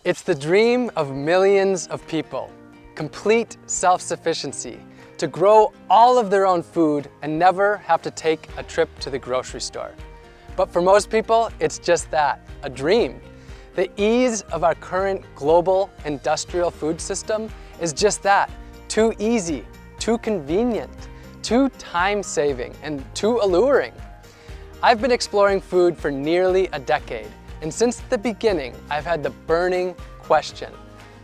It's the dream of millions of people, complete self-sufficiency, to grow all of their own food and never have to take a trip to the grocery store. But for most people, it's just that, a dream. The ease of our current global industrial food system is just that, too easy, too convenient, too time-saving, and too alluring. I've been exploring food for nearly a decade, and since the beginning, I've had the burning question: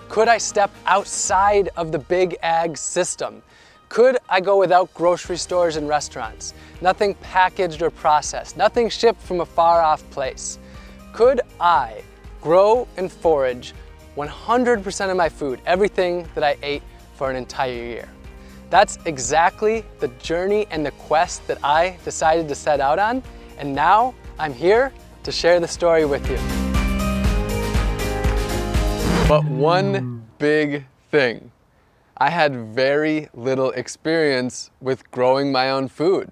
could I step outside of the big ag system? Could I go without grocery stores and restaurants? Nothing packaged or processed, nothing shipped from a far-off place. Could I grow and forage 100% of my food, everything that I ate for an entire year? That's exactly the journey and the quest that I decided to set out on, and now I'm here to share the story with you. But one big thing. I had very little experience with growing my own food.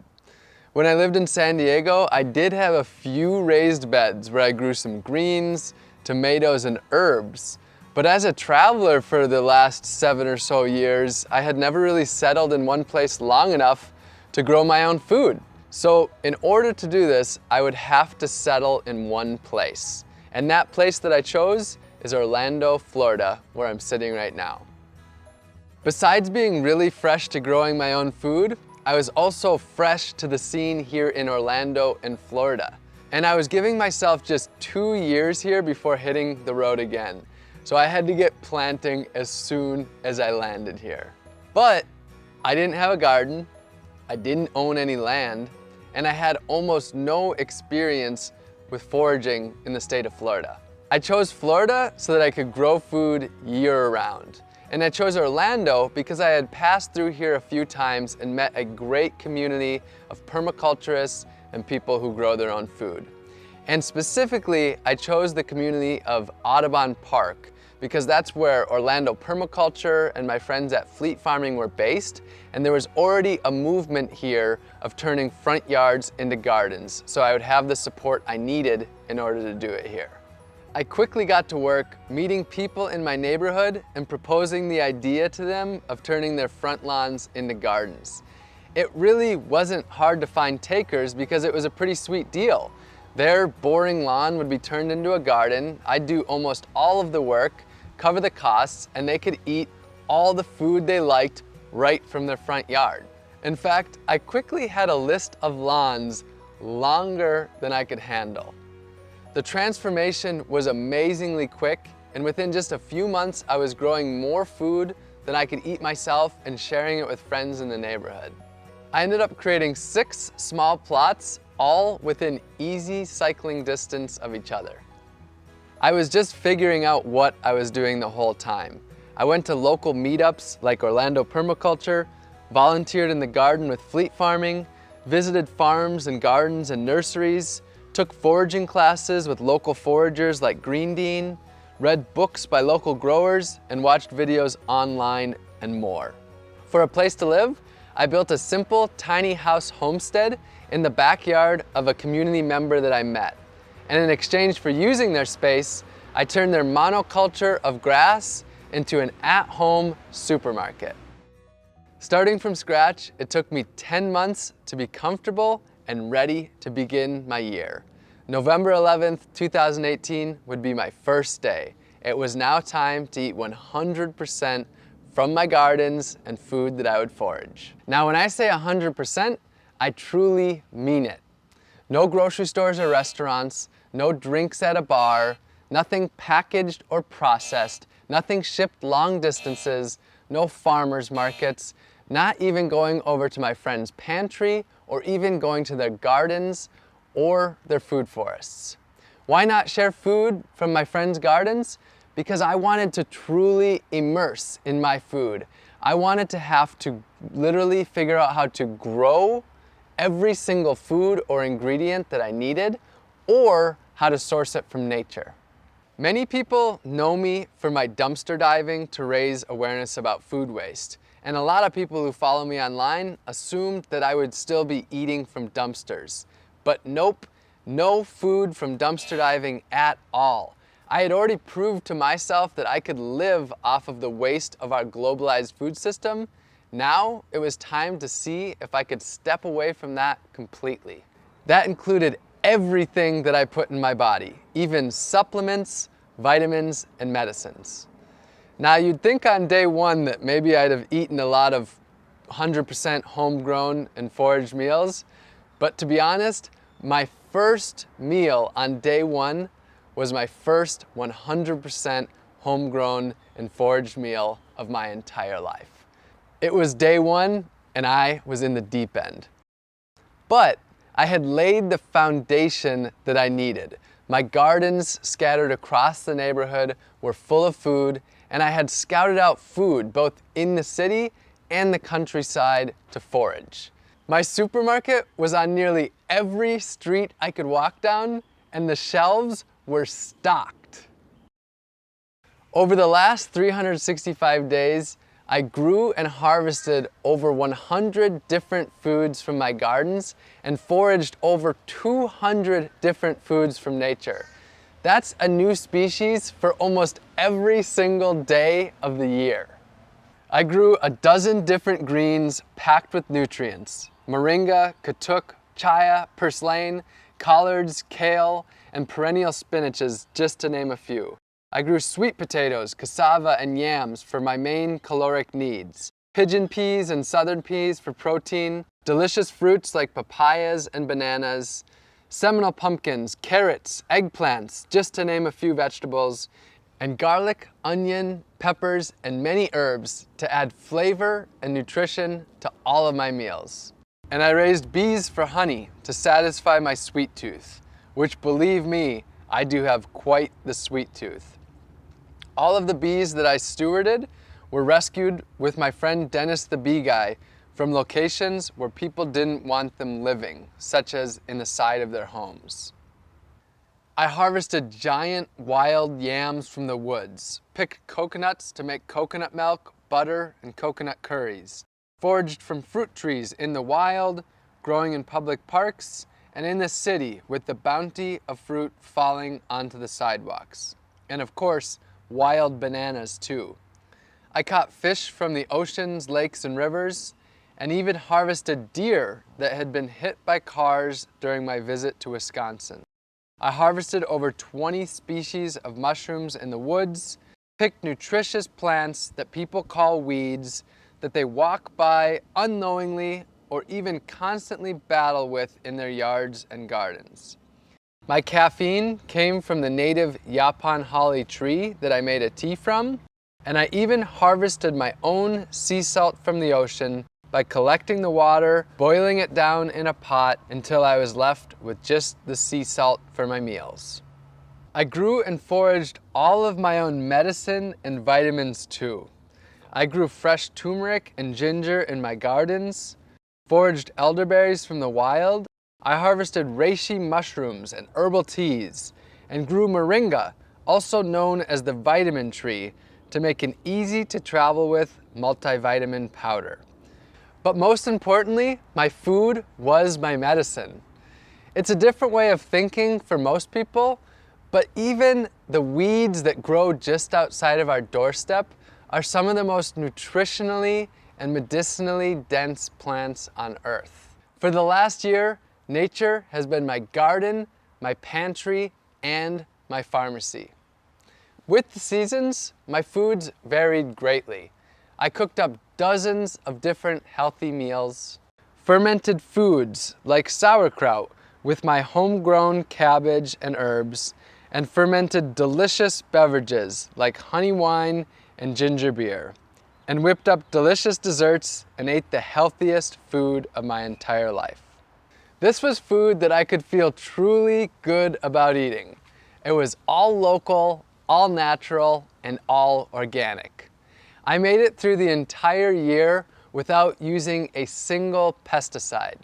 When I lived in San Diego, I did have a few raised beds where I grew some greens, tomatoes, and herbs. But as a traveler for the last 7 or so years, I had never really settled in one place long enough to grow my own food. So in order to do this, I would have to settle in one place. And that place that I chose is Orlando, Florida, where I'm sitting right now. Besides being really fresh to growing my own food, I was also fresh to the scene here in Orlando and Florida. And I was giving myself just 2 years here before hitting the road again. So I had to get planting as soon as I landed here. But I didn't have a garden, I didn't own any land, and I had almost no experience with foraging in the state of Florida. I chose Florida so that I could grow food year-round. And I chose Orlando because I had passed through here a few times and met a great community of permaculturists and people who grow their own food. And specifically, I chose the community of Audubon Park because that's where Orlando Permaculture and my friends at Fleet Farming were based, and there was already a movement here of turning front yards into gardens, so I would have the support I needed in order to do it here. I quickly got to work meeting people in my neighborhood and proposing the idea to them of turning their front lawns into gardens. It really wasn't hard to find takers because it was a pretty sweet deal. Their boring lawn would be turned into a garden, I'd do almost all of the work, cover the costs, and they could eat all the food they liked right from their front yard. In fact, I quickly had a list of lawns longer than I could handle. The transformation was amazingly quick, and within just a few months, I was growing more food than I could eat myself and sharing it with friends in the neighborhood. I ended up creating 6 small plots, all within easy cycling distance of each other. I was just figuring out what I was doing the whole time. I went to local meetups like Orlando Permaculture, volunteered in the garden with Fleet Farming, visited farms and gardens and nurseries, took foraging classes with local foragers like Greenfield, read books by local growers, and watched videos online and more. For a place to live, I built a simple tiny house homestead in the backyard of a community member that I met. And in exchange for using their space, I turned their monoculture of grass into an at-home supermarket. Starting from scratch, it took me 10 months to be comfortable and ready to begin my year. November 11th, 2018 would be my first day. It was now time to eat 100% from my gardens and food that I would forage. Now, when I say 100%, I truly mean it. No grocery stores or restaurants, no drinks at a bar, nothing packaged or processed, nothing shipped long distances, no farmers markets, not even going over to my friend's pantry or even going to their gardens or their food forests. Why not share food from my friends' gardens? Because I wanted to truly immerse in my food. I wanted to have to literally figure out how to grow every single food or ingredient that I needed, or how to source it from nature. Many people know me for my dumpster diving to raise awareness about food waste. And a lot of people who follow me online assumed that I would still be eating from dumpsters. But nope, no food from dumpster diving at all. I had already proved to myself that I could live off of the waste of our globalized food system. Now it was time to see if I could step away from that completely. That included everything that I put in my body, even supplements, vitamins, and medicines. Now you'd think on day one that maybe I'd have eaten a lot of 100% homegrown and foraged meals, but to be honest, my first meal on day one was my first 100% homegrown and foraged meal of my entire life. It was day one and I was in the deep end. But I had laid the foundation that I needed. My gardens scattered across the neighborhood were full of food, and I had scouted out food both in the city and the countryside to forage. My supermarket was on nearly every street I could walk down, and the shelves were stocked. Over the last 365 days, I grew and harvested over 100 different foods from my gardens and foraged over 200 different foods from nature. That's a new species for almost every single day of the year. I grew a dozen different greens packed with nutrients: moringa, katuk, chaya, purslane, collards, kale, and perennial spinaches, just to name a few. I grew sweet potatoes, cassava, and yams for my main caloric needs, pigeon peas and southern peas for protein, delicious fruits like papayas and bananas, Seminole pumpkins, carrots, eggplants, just to name a few vegetables, and garlic, onion, peppers, and many herbs to add flavor and nutrition to all of my meals. And I raised bees for honey to satisfy my sweet tooth, which, believe me, I do have quite the sweet tooth. All of the bees that I stewarded were rescued with my friend Dennis the Bee Guy from locations where people didn't want them living, such as in the side of their homes. I harvested giant wild yams from the woods, picked coconuts to make coconut milk, butter, and coconut curries, foraged from fruit trees in the wild, growing in public parks, and in the city with the bounty of fruit falling onto the sidewalks. And of course, wild bananas too. I caught fish from the oceans, lakes, and rivers, and even harvested deer that had been hit by cars during my visit to Wisconsin. I harvested over 20 species of mushrooms in the woods, picked nutritious plants that people call weeds that they walk by unknowingly or even constantly battle with in their yards and gardens. My caffeine came from the native Yaupon holly tree that I made a tea from, and I even harvested my own sea salt from the ocean by collecting the water, boiling it down in a pot until I was left with just the sea salt for my meals. I grew and foraged all of my own medicine and vitamins too. I grew fresh turmeric and ginger in my gardens, foraged elderberries from the wild. I harvested reishi mushrooms and herbal teas, and grew moringa, also known as the vitamin tree, to make an easy to travel with multivitamin powder. But most importantly, my food was my medicine. It's a different way of thinking for most people, but even the weeds that grow just outside of our doorstep are some of the most nutritionally and medicinally dense plants on Earth. For the last year, nature has been my garden, my pantry, and my pharmacy. With the seasons, my foods varied greatly. I cooked up dozens of different healthy meals, fermented foods like sauerkraut with my homegrown cabbage and herbs, and fermented delicious beverages like honey wine and ginger beer, and whipped up delicious desserts and ate the healthiest food of my entire life. This was food that I could feel truly good about eating. It was all local, all natural, and all organic. I made it through the entire year without using a single pesticide.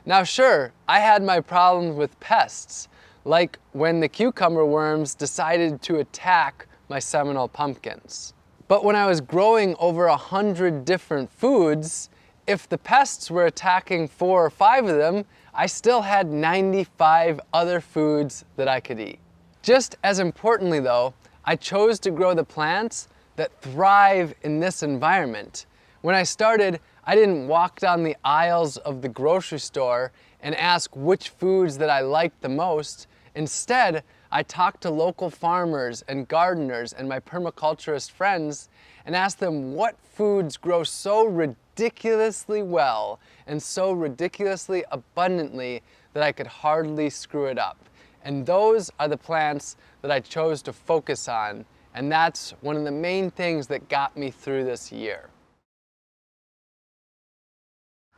Now sure, I had my problems with pests, like when the cucumber worms decided to attack my Seminole pumpkins. But when I was growing over 100 different foods, if the pests were attacking 4 or 5 of them, I still had 95 other foods that I could eat. Just as importantly though, I chose to grow the plants that thrive in this environment. When I started, I didn't walk down the aisles of the grocery store and ask which foods that I liked the most. Instead, I talked to local farmers and gardeners and my permaculturist friends and asked them what foods grow so ridiculously well and so ridiculously abundantly that I could hardly screw it up. And those are the plants that I chose to focus on, and that's one of the main things that got me through this year.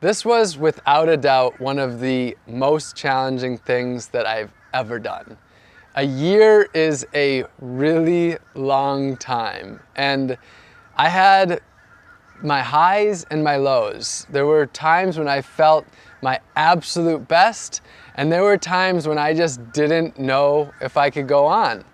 This was without a doubt one of the most challenging things that I've ever done. A year is a really long time, and I had my highs and my lows. There were times when I felt my absolute best, and there were times when I just didn't know if I could go on.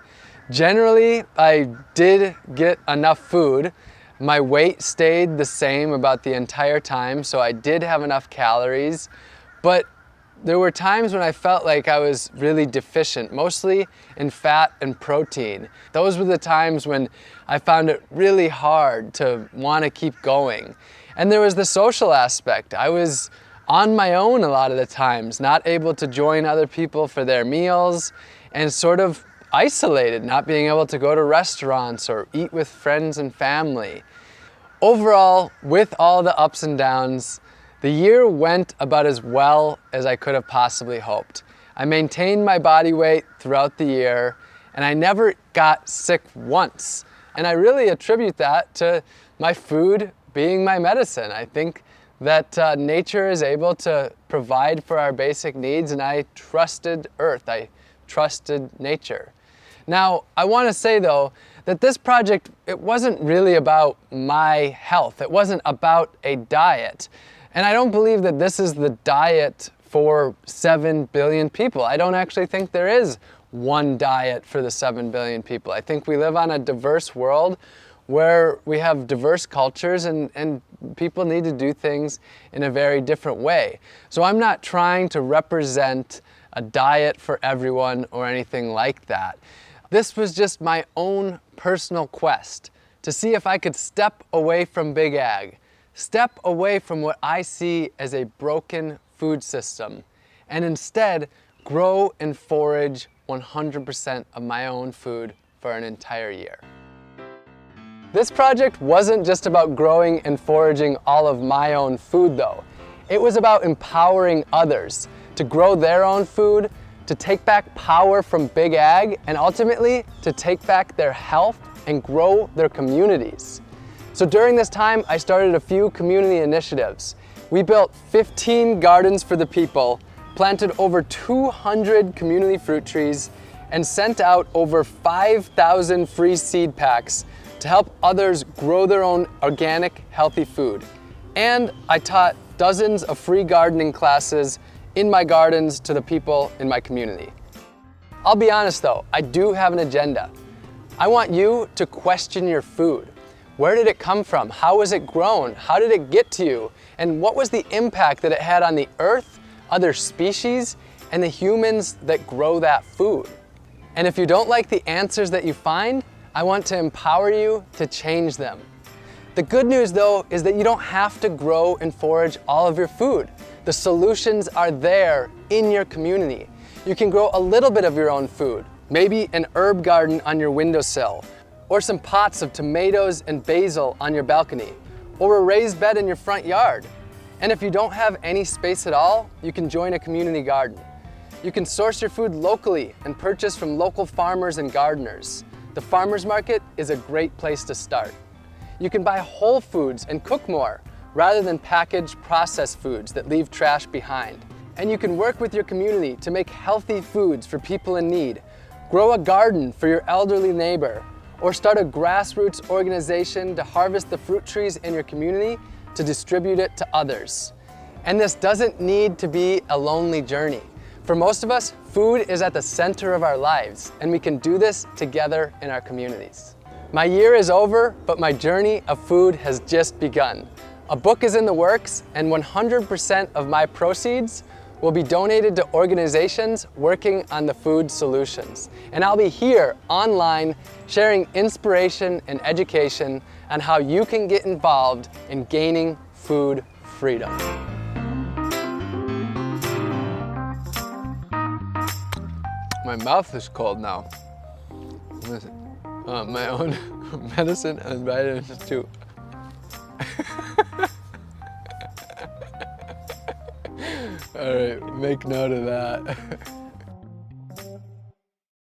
Generally, I did get enough food. My weight stayed the same about the entire time, so I did have enough calories, but there were times when I felt like I was really deficient, mostly in fat and protein. Those were the times when I found it really hard to want to keep going. And there was the social aspect. I was on my own a lot of the times, not able to join other people for their meals, and sort of isolated, not being able to go to restaurants or eat with friends and family. Overall, with all the ups and downs, the year went about as well as I could have possibly hoped. I maintained my body weight throughout the year, and I never got sick once. And I really attribute that to my food being my medicine. I think that nature is able to provide for our basic needs, and I trusted Earth. I trusted nature. Now, I want to say though, that this project, it wasn't really about my health. It wasn't about a diet. And I don't believe that this is the diet for 7 billion people. I don't actually think there is one diet for the 7 billion people. I think we live on a diverse world where we have diverse cultures and people need to do things in a very different way. So I'm not trying to represent a diet for everyone or anything like that. This was just my own personal quest to see if I could step away from Big Ag, step away from what I see as a broken food system, and instead grow and forage 100% of my own food for an entire year. This project wasn't just about growing and foraging all of my own food though. It was about empowering others to grow their own food, to take back power from Big Ag, and ultimately to take back their health and grow their communities. So during this time, I started a few community initiatives. We built 15 gardens for the people, planted over 200 community fruit trees, and sent out over 5,000 free seed packs to help others grow their own organic, healthy food. And I taught dozens of free gardening classes in my gardens to the people in my community. I'll be honest though, I do have an agenda. I want you to question your food. Where did it come from? How was it grown? How did it get to you? And what was the impact that it had on the earth, other species, and the humans that grow that food? And if you don't like the answers that you find, I want to empower you to change them. The good news though is that you don't have to grow and forage all of your food. The solutions are there in your community. You can grow a little bit of your own food, maybe an herb garden on your windowsill, or some pots of tomatoes and basil on your balcony, or a raised bed in your front yard. And if you don't have any space at all, you can join a community garden. You can source your food locally and purchase from local farmers and gardeners. The farmers market is a great place to start. You can buy whole foods and cook more, rather than packaged processed foods that leave trash behind. And you can work with your community to make healthy foods for people in need, grow a garden for your elderly neighbor, or start a grassroots organization to harvest the fruit trees in your community to distribute it to others. And this doesn't need to be a lonely journey. For most of us, food is at the center of our lives, and we can do this together in our communities. My year is over, but my journey of food has just begun. A book is in the works, and 100% of my proceeds will be donated to organizations working on the food solutions. And I'll be here online sharing inspiration and education on how you can get involved in gaining food freedom. My mouth is cold now. My own medicine and vitamins too. All right, make note of that.